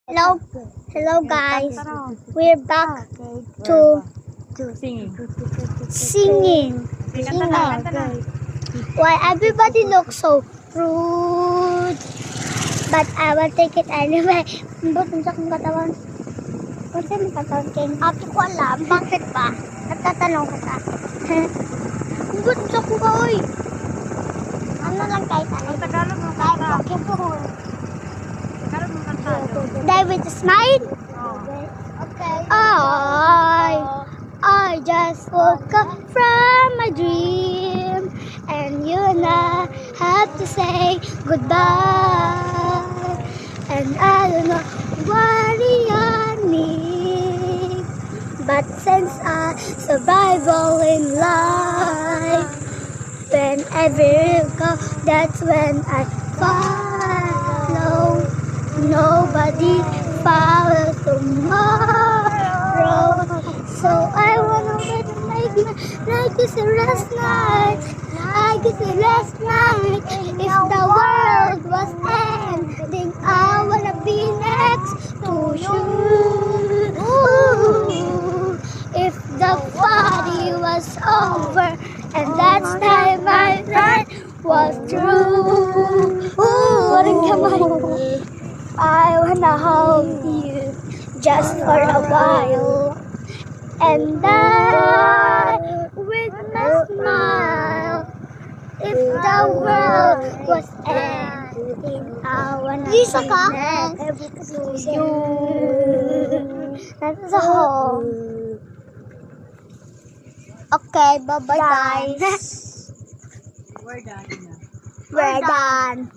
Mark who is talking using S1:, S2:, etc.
S1: Hello guys. We're back to singing. Why everybody looks so rude? But I will take it anyway. But unsa kong katawan? Unsa ni katawan kay? Ate ko alam, bakit ba? Nagtatanong ka ta. But unsa ko ka oy? Ano lang kay tani?
S2: Tagalog mo
S1: Kay
S2: ka.
S1: okay po.
S2: Tagalog mo kanta.
S1: David smile.
S2: Okay.
S1: I just woke up from my dream, and you and I have to say goodbye. And I don't know what I need, but since I survive all in life, whenever you go, that's when I follow. Nobody follows tomorrow, so I wanna wait like you said last night. Like you said last night, if the world was ending, I wanna be next to you. Ooh, if the party was over and that's time my night was through. Ooh, I wanna hold you just for a while, and I with my smile. If the world was ending, I wanna be next to you. That's all. Okay, bye bye guys.
S2: We're done na.
S1: We're done.